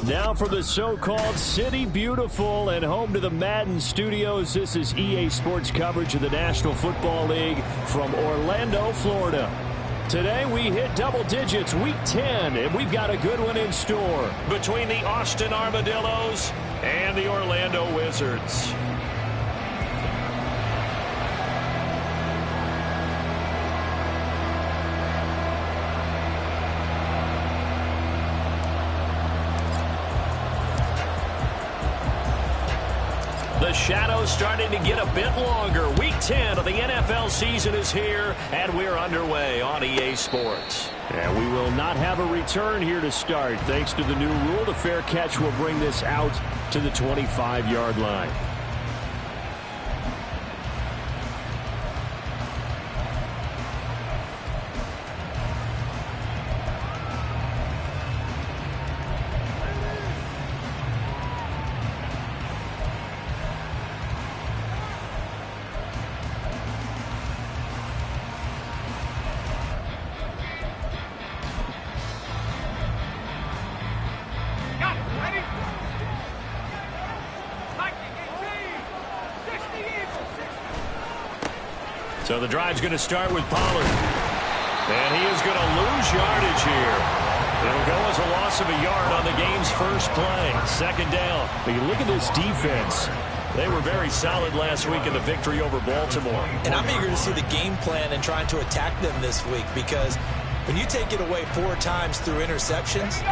Now for the so-called City Beautiful and home to the Madden Studios. This is EA Sports coverage of the National Football League from Orlando, Florida. Today we hit double digits, week 10, and we've got a good one in store between the Austin Armadillos and the Orlando Wizards. The shadow's starting to get a bit longer. Week 10 of the NFL season is here, and we're underway on EA Sports. And we will not have a return here to start. Thanks to the new rule, the fair catch will bring this out to the 25-yard line. So the drive's going to start with Pollard. And he is going to lose yardage here. It'll go as a loss of a yard on the game's first play. Second down. But you look at this defense. They were very solid last week in the victory over Baltimore. And I'm eager to see the game plan and trying to attack them this week, because when you take it away 4 times through interceptions,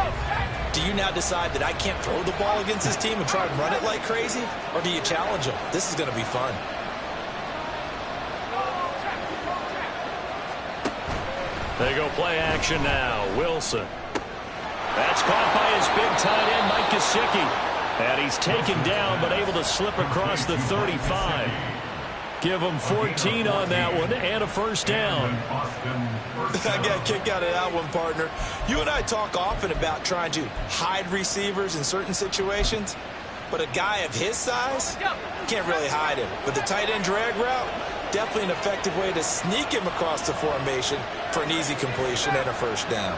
do you now decide that I can't throw the ball against this team and try and run it like crazy? Or do you challenge them? This is going to be fun. They go play action now. Wilson. That's caught by his big tight end, Mike Gesicki. And he's taken down, but able to slip across the 35. Give him 14 on that one and a first down. I got a kick out of that one, partner. You and I talk often about trying to hide receivers in certain situations, but a guy of his size can't really hide him. But the tight end drag route, definitely an effective way to sneak him across the formation for an easy completion and a first down.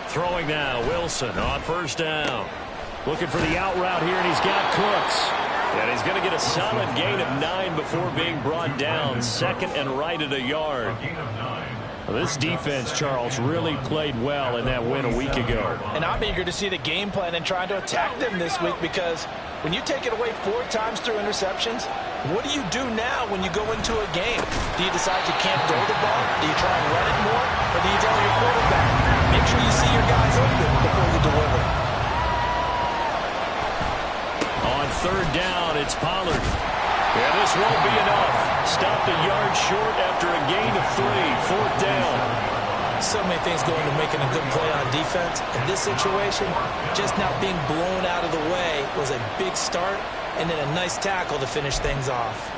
Throwing now, Wilson on first down. Looking for the out route here, and he's got Cooks. And he's going to get a solid gain of 9 before being brought down. Second and right at a yard. Well, this defense, Charles, really played well in that win a week ago. And I'm eager to see the game plan and trying to attack them this week, because when you take it away 4 times through interceptions, what do you do now when you go into a game? Do you decide you can't throw the ball? Do you try and run it more? Or do you tell your quarterback, make sure you see your guys open before you deliver? On third down, it's Pollard. Yeah, this won't be enough. Stopped a yard short after a gain of 3. Fourth down. So many things go into making a good play on defense. In this situation, just not being blown out of the way was a big start, and then a nice tackle to finish things off.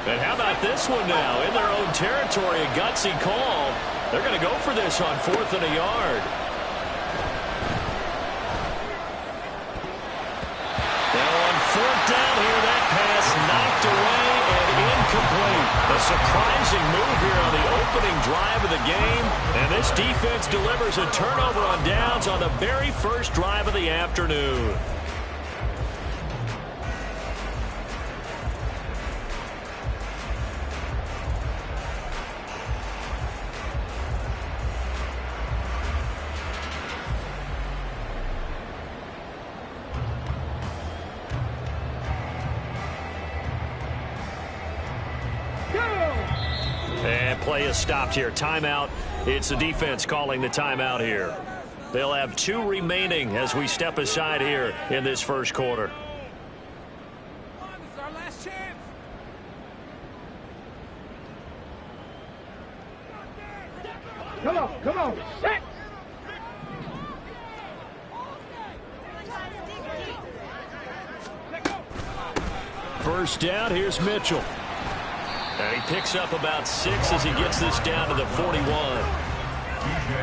And how about this one now? In their own territory, a gutsy call. They're going to go for this on 4th and a yard. Now on 4th down here, that pass knocked away and incomplete. A surprising move here on the opening drive of the game. And this defense delivers a turnover on downs on the very first drive of the afternoon. And play is stopped here. Timeout. It's the defense calling the timeout here. They'll have 2 remaining as we step aside here in this first quarter. This is our last chance. Come on, set. First down, here's Mitchell. And he picks up about 6 as he gets this down to the 41.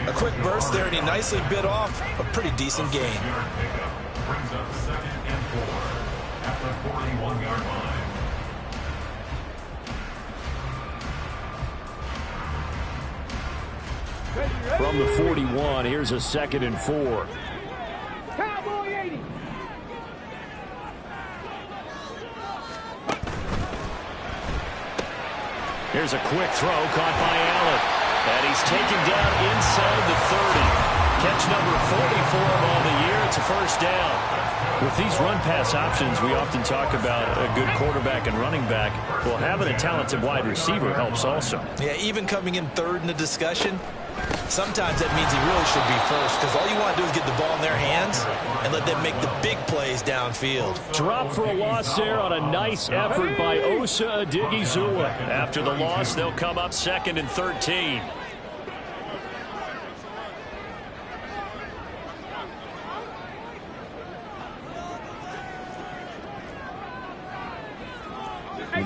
A quick burst there, and he nicely bit off a pretty decent gain. Brings up 2nd and 4 at the 41-yard line. From the 41, here's a 2nd and 4. Cowboy 80. Here's a quick throw caught by Allen. And he's taken down inside the 30. Catch number 44 of all the year. It's a first down. With these run-pass options, we often talk about a good quarterback and running back. Well, having a talented wide receiver helps also. Yeah, even coming in third in the discussion, sometimes that means he really should be first, because all you want to do is get the ball in their hands and let them make the big plays downfield. Drop for a loss there on a nice effort by Osa Odigizua. After the loss, they'll come up 2nd and 13.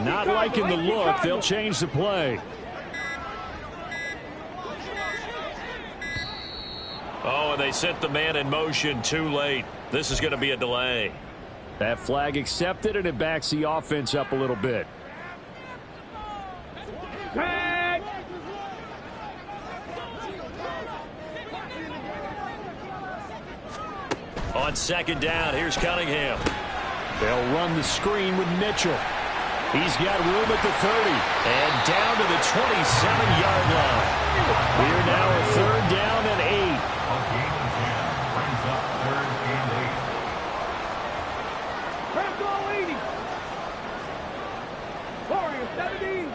Not liking the look. They'll change the play. Oh, and they sent the man in motion too late. This is going to be a delay. That flag accepted, and it backs the offense up a little bit. On 2nd down, here's Cunningham. They'll run the screen with Mitchell. He's got room at the 30 and down to the 27-yard line. We're now a 3rd down and 8. Brings up 3rd and 8. Cowboy 80. Warrior 70.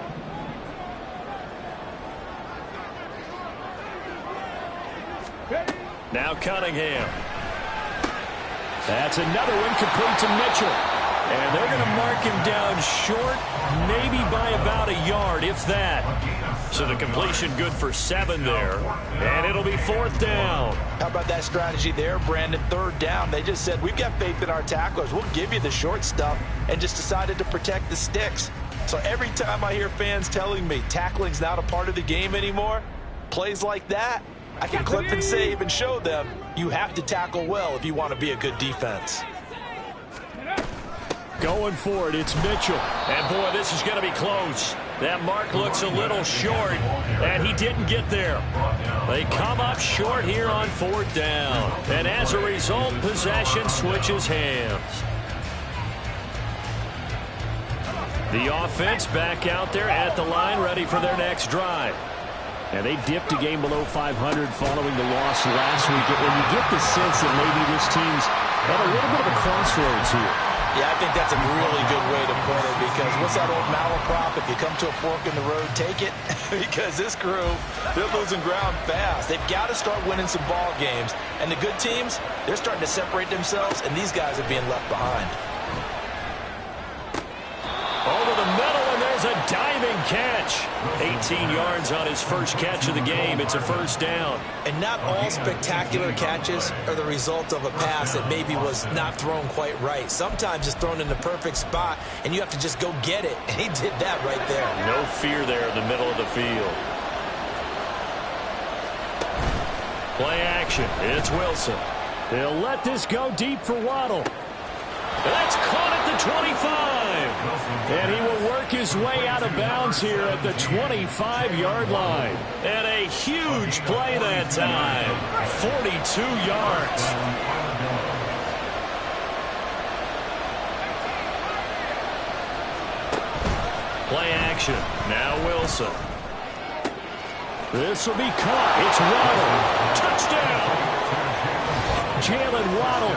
Now Cunningham. That's another one complete to Mitchell. And they're going to mark him down short, maybe by about a yard, if that. So the completion good for 7 there. And it'll be 4th down. How about that strategy there, Brandon? 3rd down. They just said, we've got faith in our tacklers. We'll give you the short stuff, and just decided to protect the sticks. So every time I hear fans telling me tackling's not a part of the game anymore, plays like that, I can clip and save and show them you have to tackle well if you want to be a good defense. Going for it, it's Mitchell. And, boy, this is going to be close. That mark looks a little short, and he didn't get there. They come up short here on 4th down. And as a result, possession switches hands. The offense back out there at the line, ready for their next drive. And they dipped a game below 500 following the loss last week. When you get the sense that maybe this team's at a little bit of a crossroads here. Yeah, I think that's a really good way to put it, because what's that old malaprop? If you come to a fork in the road, take it. Because this crew, they're losing ground fast. They've got to start winning some ball games. And the good teams, they're starting to separate themselves, and these guys are being left behind. Over the middle, and there's a diving catch. 18 yards on his first catch of the game. It's a first down. And not all spectacular catches are the result of a pass that maybe was not thrown quite right. Sometimes it's thrown in the perfect spot, and you have to just go get it. And he did that right there. No fear there in the middle of the field. Play action. It's Wilson. They'll let this go deep for Waddle. That's caught at the 25. And he will work his way out of bounds here at the 25-yard line. And a huge play that time. 42 yards. Play action. Now Wilson. This will be caught. It's Waddle. Touchdown. Jalen Waddle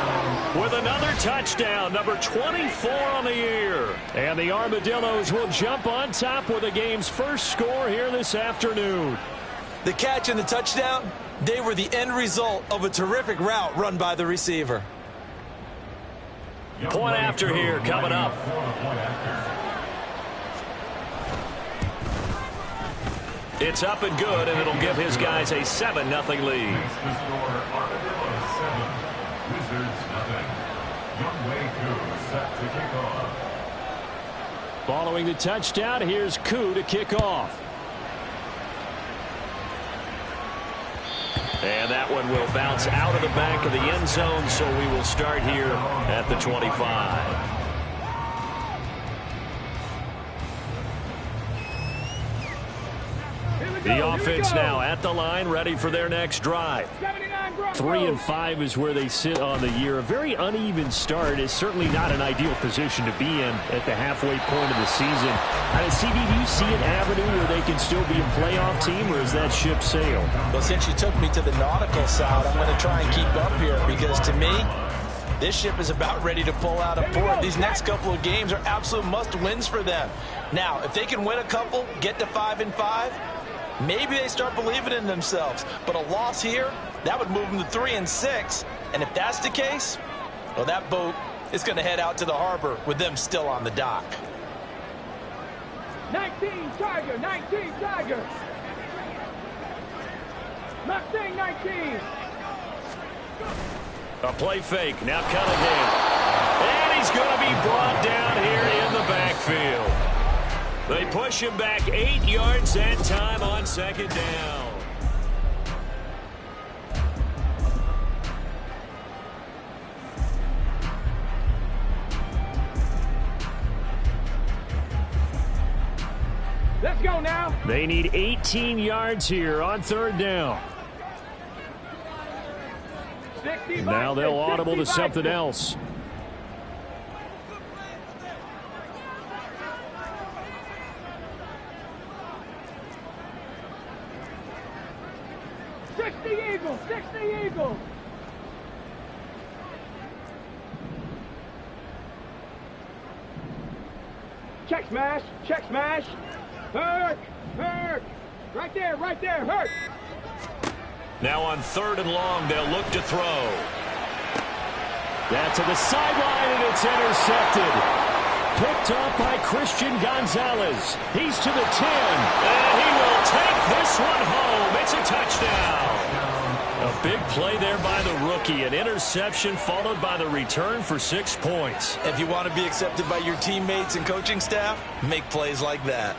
with another touchdown, number 24 on the year. And the Armadillos will jump on top with the game's first score here this afternoon. The catch and the touchdown, they were the end result of a terrific route run by the receiver. Point after here coming up. It's up and good, and it'll give his guys a 7-0 lead. Following the touchdown, here's Koo to kick off. And that one will bounce out of the back of the end zone, so we will start here at the 25. Here we The offense now at the line, ready for their next drive. 3-5 is where they sit on the year. A very uneven start is certainly not an ideal position to be in at the halfway point of the season. CD, do you see an avenue where they can still be a playoff team, or is that ship sailed? Well, since you took me to the nautical side, I'm going to try and keep up here because to me, this ship is about ready to pull out of port. These next couple of games are absolute must-wins for them. Now, if they can win a couple, get to 5-5, maybe they start believing in themselves. But a loss here, that would move them to 3-6. And if that's the case, well, that boat is going to head out to the harbor with them still on the dock. 19 Tiger, 19 Tiger. Mustang 19. A play fake. Now Cunningham. And he's going to be brought down here in the backfield. They push him back 8 yards that time on second down. Let's go now. They need 18 yards here on third down. Now they'll audible to something else. Eagles, 60 Eagles. Check smash, check smash. Hurt, hurt. Right there, hurt. Now on third and long, they'll look to throw. That's to the sideline, and it's intercepted. Picked up by Christian Gonzalez. He's to the 10, and he will take this one home. It's a touchdown. A big play there by the rookie. An interception followed by the return for 6 points. If you want to be accepted by your teammates and coaching staff, make plays like that.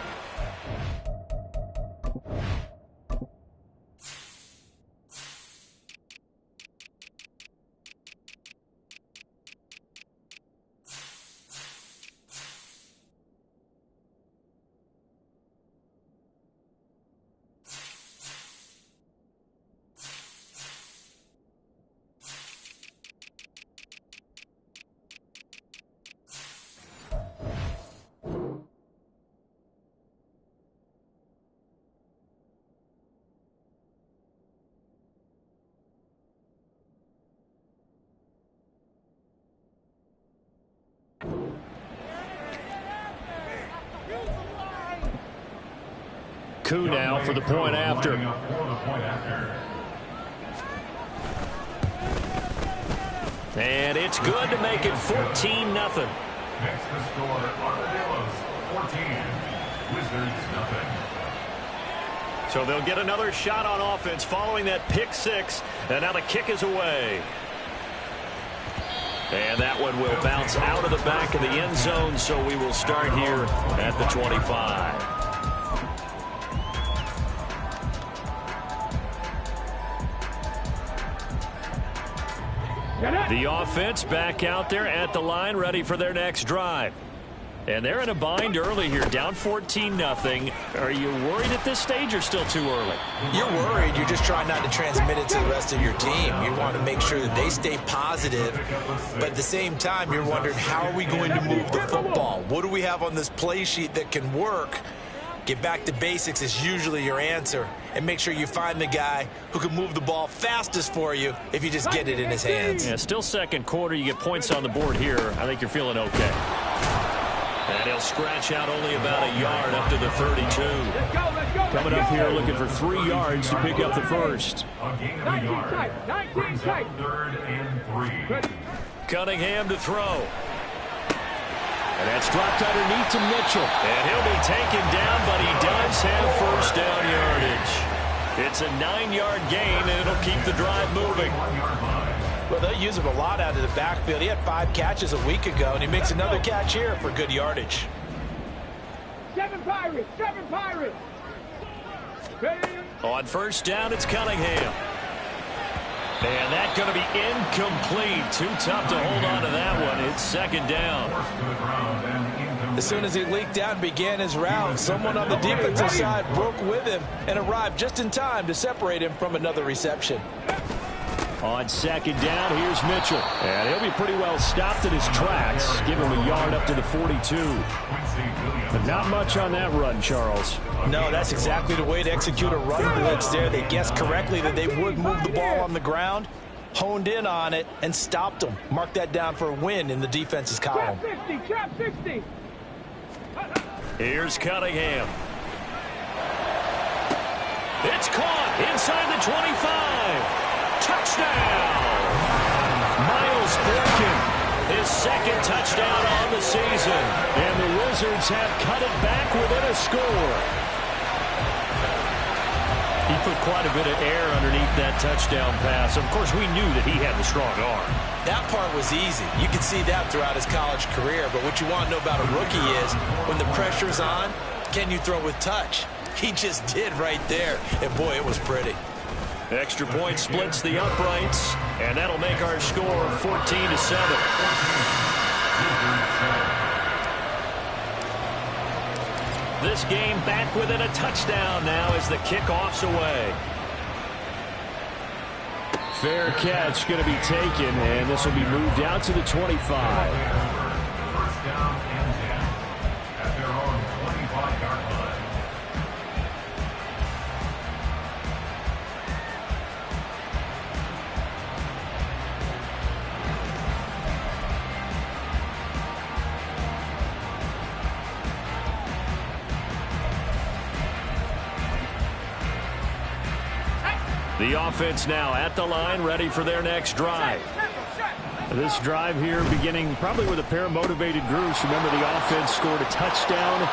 Coup now for the point after. And it's good to make it 14-0. Next to score, Armadillos 14, Wizards nothing. So they'll get another shot on offense following that pick six. And now the kick is away. And that one will bounce out of the back of the end zone, so we will start here at the 25. The offense back out there at the line, ready for their next drive. And they're in a bind early here, down 14-0. Are you worried at this stage or still too early? You're worried. You're just trying not to transmit it to the rest of your team. You want to make sure that they stay positive. But at the same time, you're wondering, how are we going to move the football? What do we have on this play sheet that can work? Get back to basics is usually your answer. And make sure you find the guy who can move the ball fastest for you if you just get it in his hands. Yeah, still second quarter. You get points on the board here. I think you're feeling okay. And he'll scratch out only about a yard up to the 32. Coming up here looking for 3 yards to pick up the first. 19 tight. Third and 3. Cunningham to throw. And that's dropped underneath to Mitchell. And he'll be taken down, but he does have first down yardage. It's a 9-yard gain, and it'll keep the drive moving. Well, they'll use him a lot out of the backfield. He had 5 catches a week ago, and he makes another catch here for good yardage. 7 Pirates. On first down, it's Cunningham. And that's going to be incomplete. Too tough to hold on to that one. It's second down. As soon as he leaked out and began his round, someone on the defensive side broke with him and arrived just in time to separate him from another reception. On second down, here's Mitchell. And he'll be pretty well stopped in his tracks. Give him a yard up to the 42. But not much on that run, Charles. No, that's exactly the way to execute a run blitz there. They guessed correctly that they would move the ball on the ground, honed in on it, and stopped them. Mark that down for a win in the defense's column. Trap 60. Here's Cunningham. It's caught inside the 25. Touchdown! Miles Boykin, his second touchdown on the season. And the Wizards have cut it back within a score. He put quite a bit of air underneath that touchdown pass. Of course, we knew that he had the strong arm. That part was easy. You can see that throughout his college career. But what you want to know about a rookie is when the pressure's on, can you throw with touch? He just did right there. And, boy, it was pretty. Extra point splits the uprights, and that'll make our score 14-7. This game back within a touchdown now as the kickoff's away. Fair catch going to be taken, and this will be moved out to the 25. First down and 10 at their own 25-yard line. The offense now at the line, ready for their next drive. This drive here beginning probably with a pair of motivated groups. Remember, the offense scored a touchdown.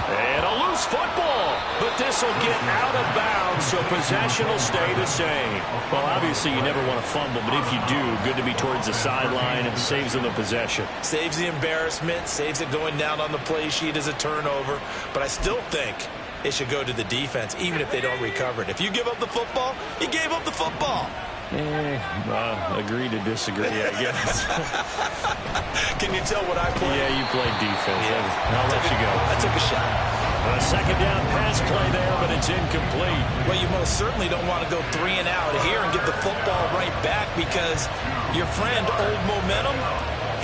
And a loose football. But this will get out of bounds, so possession will stay the same. Well, obviously, you never want to fumble, but if you do, good to be towards the sideline. It saves them the possession. Saves the embarrassment, saves it going down on the play sheet as a turnover. But I still think it should go to the defense, even if they don't recover it. If you give up the football, you gave up the football. Agree to disagree, I guess. Can you tell what I played? Yeah, you played defense. Yeah. I'll let you go. I took a shot. A second down pass play there, but it's incomplete. Well, you most certainly don't want to go 3 and out here and get the football right back because your friend, Old Momentum,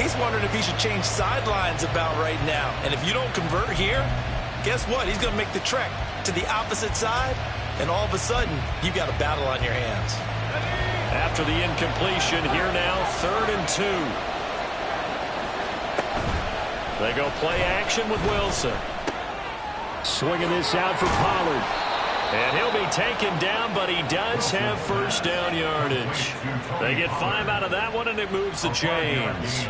he's wondering if he should change sidelines about right now. And if you don't convert here, guess what? He's going to make the trek to the opposite side, and all of a sudden, you've got a battle on your hands. After the incompletion, here now, 3rd and 2. They go play action with Wilson. Swinging this out for Pollard. And he'll be taken down, but he does have first down yardage. They get 5 out of that one, and it moves the chains.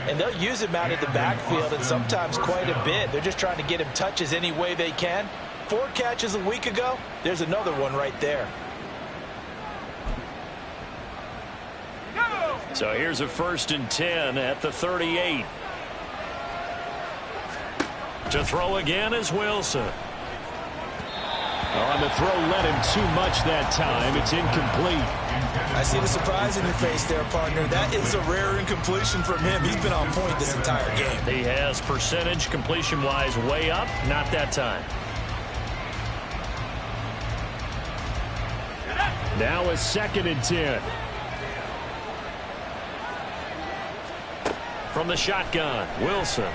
And they'll use him out of the backfield, and sometimes quite a bit. They're just trying to get him touches any way they can. 4 catches a week ago. There's another one right there. So here's a 1st and 10 at the 38. To throw again is Wilson. On the throw, let him too much that time. It's incomplete. I see the surprise in your face there, partner. That is a rare incompletion from him. He's been on point this entire game. He has percentage completion-wise way up. Not that time. Now a 2nd and 10. From the shotgun, Wilson. A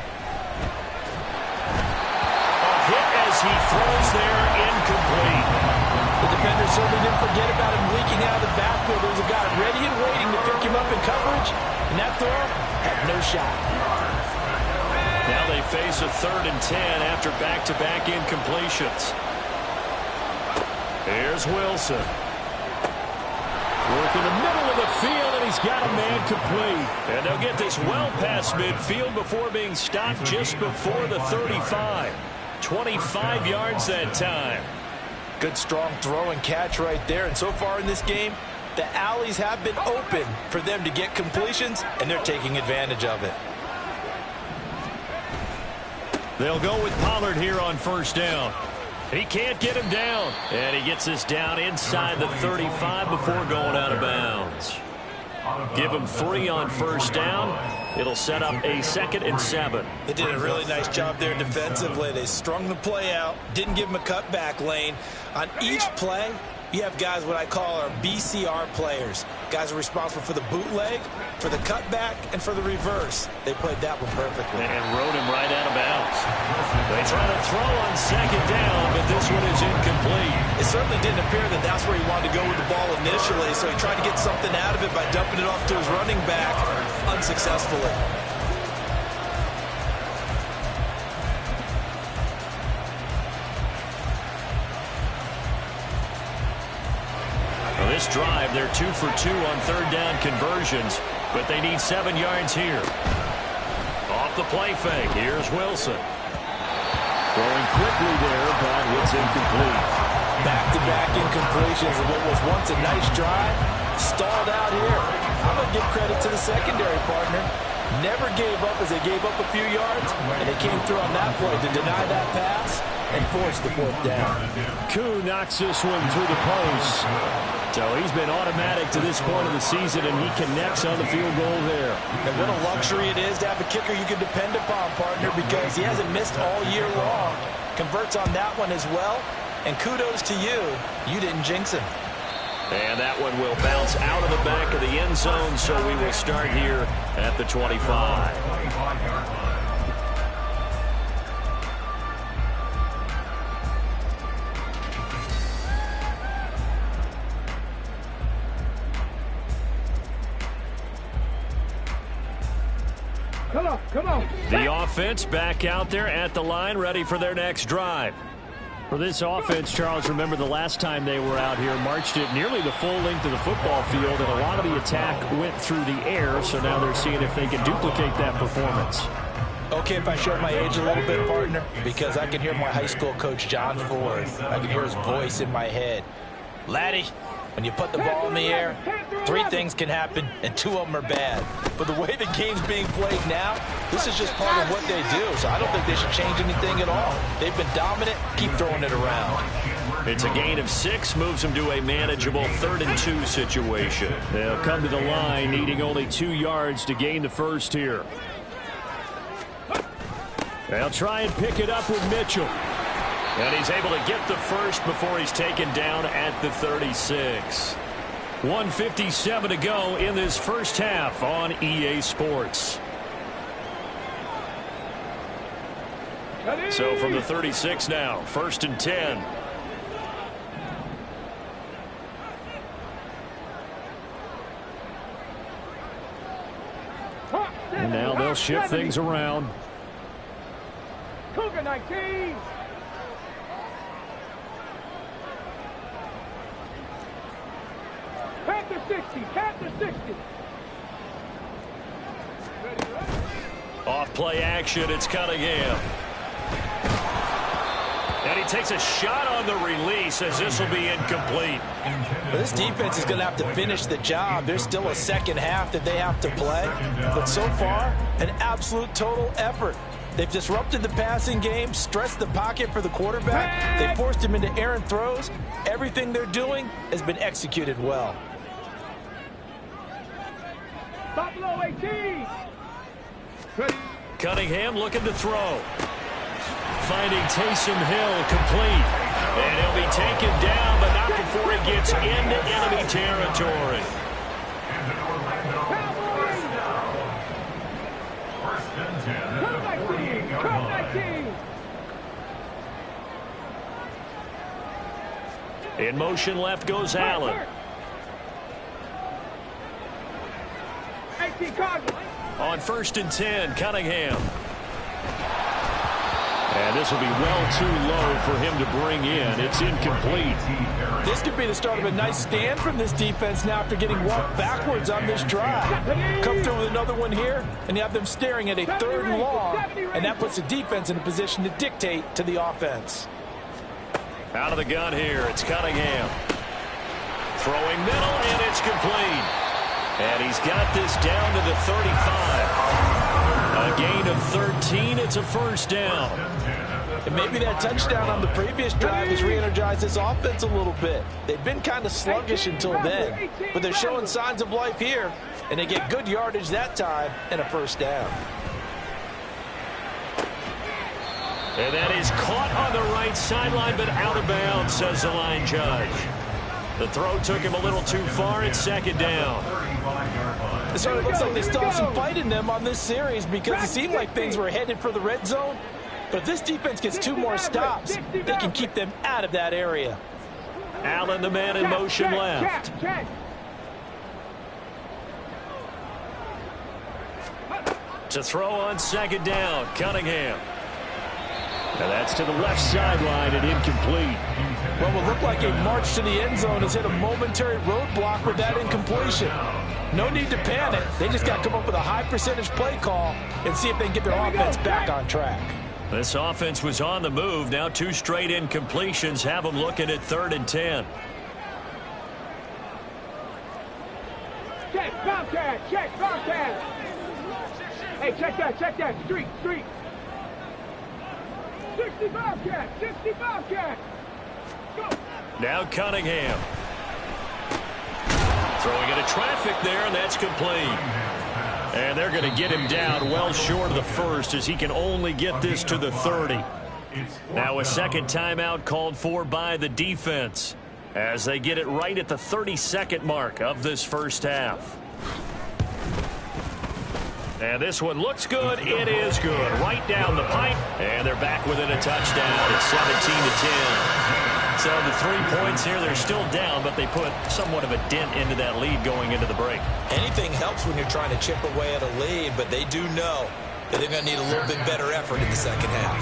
hit as he throws there, incomplete. The defender certainly didn't forget about him leaking out of the backfield. There was a guy ready and waiting to pick him up in coverage, and that throw had no shot. Now they face a 3rd and 10 after back-to-back incompletions. Here's Wilson. Work in the middle of the field, and he's got a man complete. And they'll get this well past midfield before being stopped just before the 35. 25 yards that time. Good, strong throw and catch right there. And so far in this game, the alleys have been open for them to get completions, and they're taking advantage of it. They'll go with Pollard here on 1st down. He can't get him down. And he gets this down inside the 35 before going out of bounds. Give him 3 on 1st down. It'll set up a 2nd and 7. They did a really nice job there defensively. They strung the play out, didn't give them a cutback lane. On each play, you have guys what I call our BCR players. Guys are responsible for the bootleg, for the cutback, and for the reverse. They played that one perfectly. And rode him right out of bounds. They try to throw on 2nd down, but this one is incomplete. It certainly didn't appear that that's where he wanted to go with the ball initially, so he tried to get something out of it by dumping it off to his running back unsuccessfully. This drive, they're 2 for 2 on 3rd down conversions, but they need 7 yards here. Off the play fake, here's Wilson. Throwing quickly there, but it's incomplete. Back-to-back incompletions of what was once a nice drive, stalled out here. I'm going to give credit to the secondary partner. Never gave up as they gave up a few yards, and they came through on that play to deny that pass and force the 4th down. Koo knocks this one through the post. So he's been automatic to this point of the season, and he connects on the field goal there. And what a luxury it is to have a kicker you can depend upon, partner, because he hasn't missed all year long. Converts on that one as well. And kudos to you. You didn't jinx him. And that one will bounce out of the back of the end zone, so we will start here at the 25. Come on. The offense back out there at the line, ready for their next drive. For this offense, Charles, remember the last time they were out here, marched it nearly the full length of the football field, and a lot of the attack went through the air, so now they're seeing if they can duplicate that performance. Okay, if I show my age a little bit, partner, because I can hear my high school coach, John Ford. I can hear his voice in my head. Laddie, when you put the ball in the air, 3 things can happen, and 2 of them are bad. But the way the game's being played now, this is just part of what they do, so I don't think they should change anything at all. They've been dominant. Keep throwing it around. It's a gain of 6, moves them to a manageable 3rd and 2 situation. They'll come to the line, needing only 2 yards to gain the first here. They'll try and pick it up with Mitchell. And he's able to get the first before he's taken down at the 36. 1:57 to go in this first half on EA Sports. So from the 36 now, 1st and 10. And now they'll shift things around. Cougar 19. Panther 60. Panther 60. Off play action, it's Cunningham. And he takes a shot on the release as this will be incomplete. Well, this defense is going to have to finish the job. There's still a second half that they have to play. But so far, an absolute total effort. They've disrupted the passing game, stressed the pocket for the quarterback. They forced him into errant throws. Everything they're doing has been executed well. Buffalo 18. Cunningham looking to throw. Finding Taysom Hill complete. And he'll be taken down, but not before he gets into enemy territory. In motion left goes Allen. On 1st and 10, Cunningham. And this will be well too low for him to bring in. It's incomplete. This could be the start of a nice stand from this defense now after getting walked backwards on this drive. Come through with another one here, and you have them staring at a 3rd and long, and that puts the defense in a position to dictate to the offense. Out of the gun here, it's Cunningham. Throwing middle, and it's complete. And he's got this down to the 35. A gain of 13. It's a 1st down. And maybe that touchdown on the previous drive has re-energized this offense a little bit. They've been kind of sluggish until then, but they're showing signs of life here, and they get good yardage that time and a first down. And that is caught on the right sideline, but out of bounds, says the line judge. The throw took him a little too far. It's second down. It certainly looks like they still have some fight in them on this series because it seemed like things were headed for the red zone. But if this defense gets 2 more stops, they can keep them out of that area. Allen, the man in motion left. To throw on second down, Cunningham. And that's to the left sideline and incomplete. What will look like a march to the end zone has hit a momentary roadblock with that incompletion. No need to panic. They just got to come up with a high percentage play call and see if they can get their offense back on track. This offense was on the move. Now 2 straight incompletions have them looking at 3rd and 10. Check, Bobcat, check, Bobcat. Hey, check that, street. 60 Bobcat. Go. Now Cunningham. Throwing into traffic there, and that's complete. And they're going to get him down well short of the first as he can only get this to the 30. Now a second timeout called for by the defense as they get it right at the 32nd mark of this first half. And this one looks good. It is good. Right down the pipe. And they're back within a touchdown. It's 17-10. So the 3 points here, they're still down, but they put somewhat of a dent into that lead going into the break. Anything helps when you're trying to chip away at a lead, but they do know that they're going to need a little bit better effort in the second half.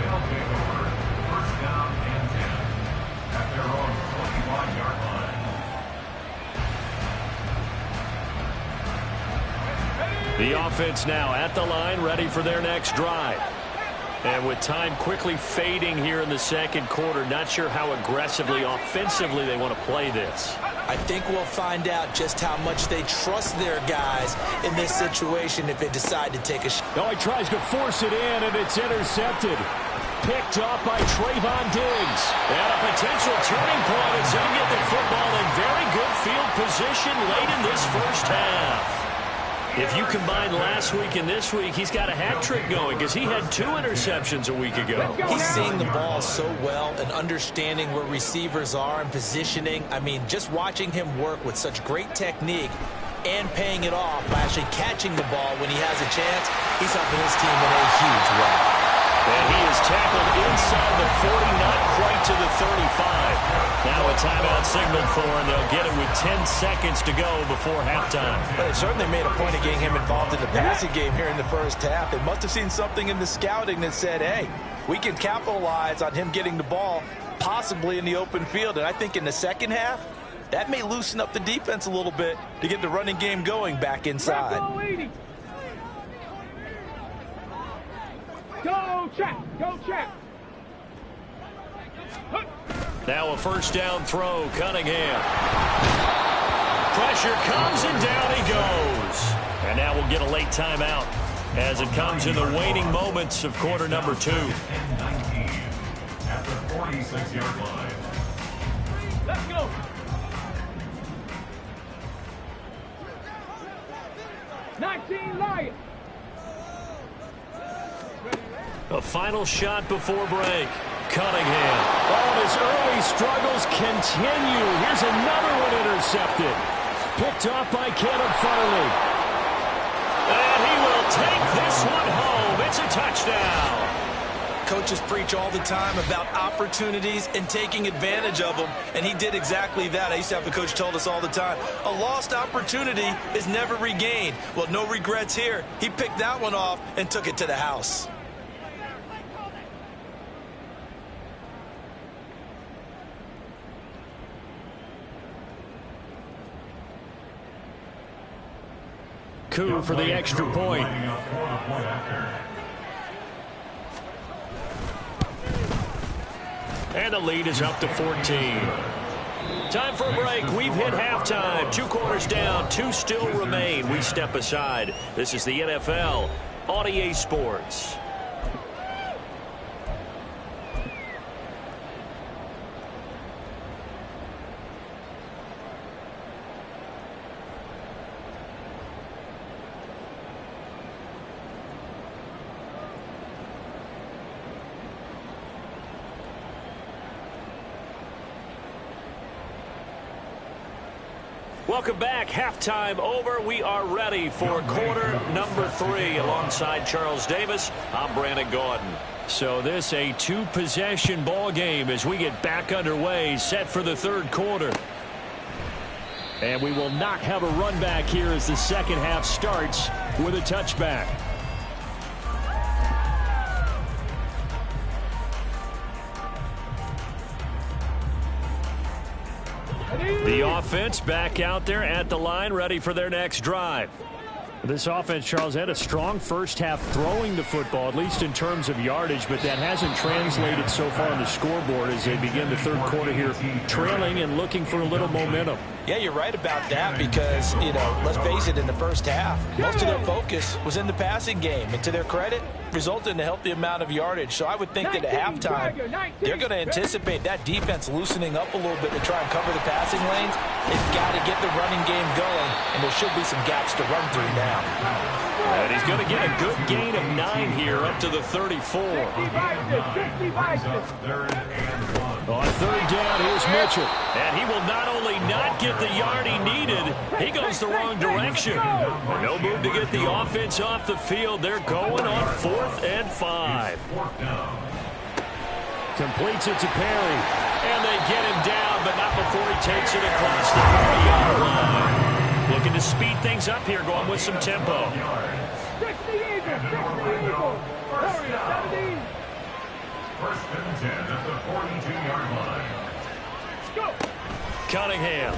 They'll take over first down and 10 at their own 21-yard line. The offense now at the line, ready for their next drive. And with time quickly fading here in the second quarter, not sure how aggressively, offensively they want to play this. I think we'll find out just how much they trust their guys in this situation if they decide to take a shot. Oh, he tries to force it in, and it's intercepted. Picked up by Trayvon Diggs. And a potential turning point as they get the football in very good field position late in this first half. If you combine last week and this week, he's got a hat trick going because he had 2 interceptions a week ago. He's seeing the ball so well and understanding where receivers are and positioning. I mean, just watching him work with such great technique and paying it off by actually catching the ball when he has a chance, he's helping his team in a huge way. And he is tackled inside the 40, not quite to the 35. Now a timeout signaled for, and they'll get it with 10 seconds to go before halftime. But it certainly made a point of getting him involved in the passing game here in the first half. They must have seen something in the scouting that said, hey, we can capitalize on him getting the ball possibly in the open field. And I think in the second half, that may loosen up the defense a little bit to get the running game going back inside. Go check. Now a first down throw, Cunningham. Pressure comes and down he goes. And now we'll get a late timeout as it comes in the waning moments of quarter number 2. 19 at the 46-yard line. Let's go. Lions. A final shot before break. Cunningham. Oh, his early struggles continue. Here's another one intercepted. Picked off by Caleb Farley. And he will take this one home. It's a touchdown. Coaches preach all the time about opportunities and taking advantage of them, and he did exactly that. I used to have a coach told us all the time, a lost opportunity is never regained. Well, no regrets here. He picked that one off and took it to the house. Coup for the extra point. And the lead is up to 14. Time for a break. We've hit halftime. 2 quarters down. 2 still remain. We step aside. This is the NFL on EA Sports. Welcome back. Halftime over. We are ready for quarter number 3. Alongside Charles Davis, I'm Brandon Gaudin. So this a 2-possession ball game as we get back underway, set for the third quarter. And we will not have a run back here as the second half starts with a touchback. The offense back out there at the line, ready for their next drive. This offense, Charles, had a strong first half throwing the football, at least in terms of yardage, but that hasn't translated so far on the scoreboard as they begin the third quarter here, trailing and looking for a little momentum. Yeah, you're right about that because, let's face it, in the first half, most of their focus was in the passing game. And to their credit, resulted in a healthy amount of yardage. So I would think that at halftime, they're going to anticipate that defense loosening up a little bit to try and cover the passing lanes. They've got to get the running game going, and there should be some gaps to run through now. And he's going to get a good gain of 9 here up to the 34. On third down, here's Mitchell. And he will not only not get the yard he needed, he goes the wrong direction. No move to get the offense off the field. They're going on 4th and 5. Completes it to Perry. And they get him down, but not before he takes it across the 40-yard line. Looking to speed things up here, going with some tempo. First and 10 at the 42-yard line. Cunningham.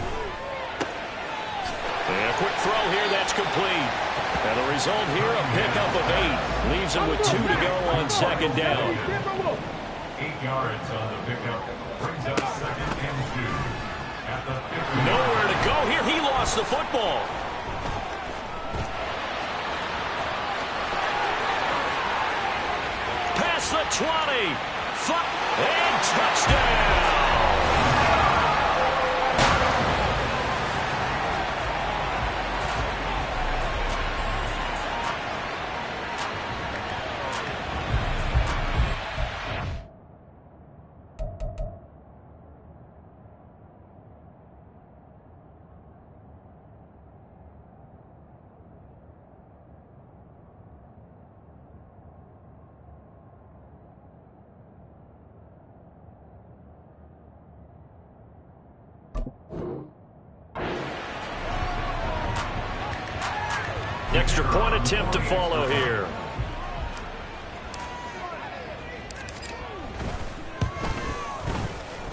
And a quick throw here, that's complete. And the result here, a pickup of 8. Leaves him with 2 to go on second down. 8 yards on the pickup. Brings up second and 2. At the 50. Nowhere to go here. He lost the football. Past the 20. And touchdown. Extra point attempt to follow here.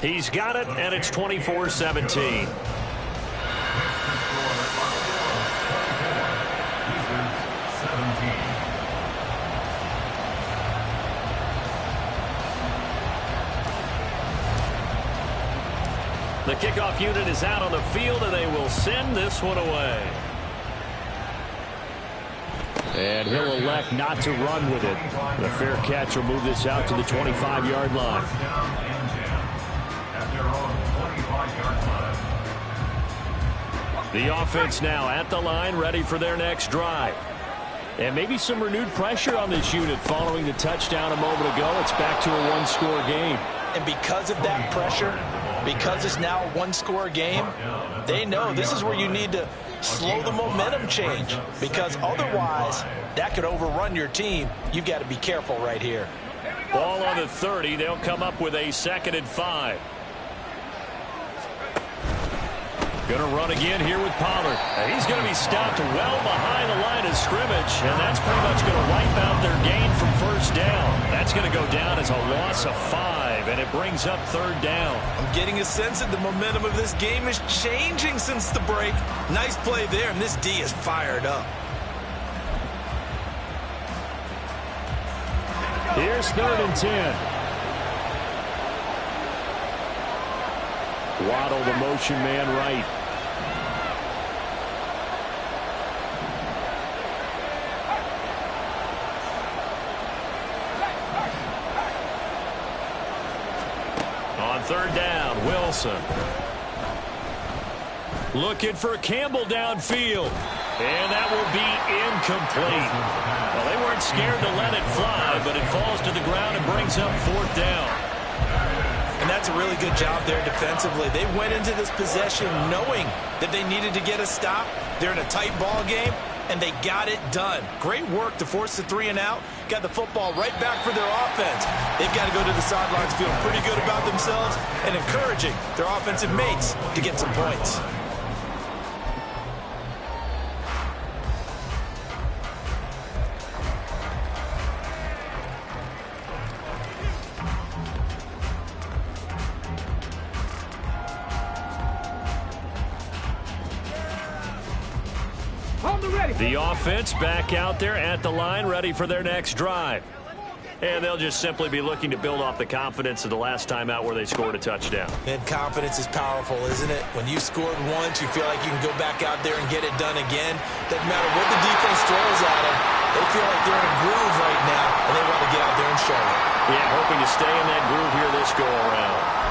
He's got it, and it's 24-17. The kickoff unit is out on the field, and they will send this one away. And he'll elect not to run with it. The fair catch will move this out to the 25-yard line. The offense now at the line, ready for their next drive. And maybe some renewed pressure on this unit following the touchdown a moment ago. It's back to a one-score game. And because of that pressure, because it's now a one-score game, they know this is where you need to slow the momentum change, because otherwise that could overrun your team. You've got to be careful right here. Ball on the 30. They'll come up with a 2nd and 5. Going to run again here with Pollard. He's going to be stopped well behind the line of scrimmage, and that's pretty much going to wipe out their gain from first down. That's going to go down as a loss of 5, and it brings up 3rd down. I'm getting a sense that the momentum of this game is changing since the break. Nice play there, and this D is fired up. Here's 3rd and 10. Waddle, the motion man, right. On 3rd down, Wilson. Looking for Campbell downfield. And that will be incomplete. Well, they weren't scared to let it fly, but it falls to the ground and brings up 4th down. And that's That's a really good job there defensively. They went into this possession knowing that they needed to get a stop. They're in a tight ball game, and they got it done. Great work to force the 3 and out. Got the football right back for their offense. They've got to go to the sidelines feeling pretty good about themselves and encouraging their offensive mates to get some points. The offense back out there at the line, ready for their next drive. And they'll just simply be looking to build off the confidence of the last time out where they scored a touchdown. And confidence is powerful, isn't it? When you scored once, you feel like you can go back out there and get it done again. Doesn't matter what the defense throws at them. They feel like they're in a groove right now, and they want to get out there and show it. Yeah, hoping to stay in that groove here this go-around.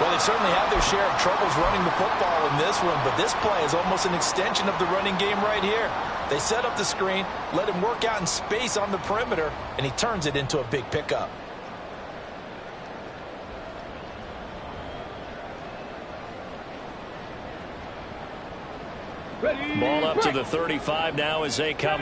Well, they certainly have their share of troubles running the football in this one, but this play is almost an extension of the running game right here. They set up the screen, let him work out in space on the perimeter, and he turns it into a big pickup. Ball up to the 35 now as they come.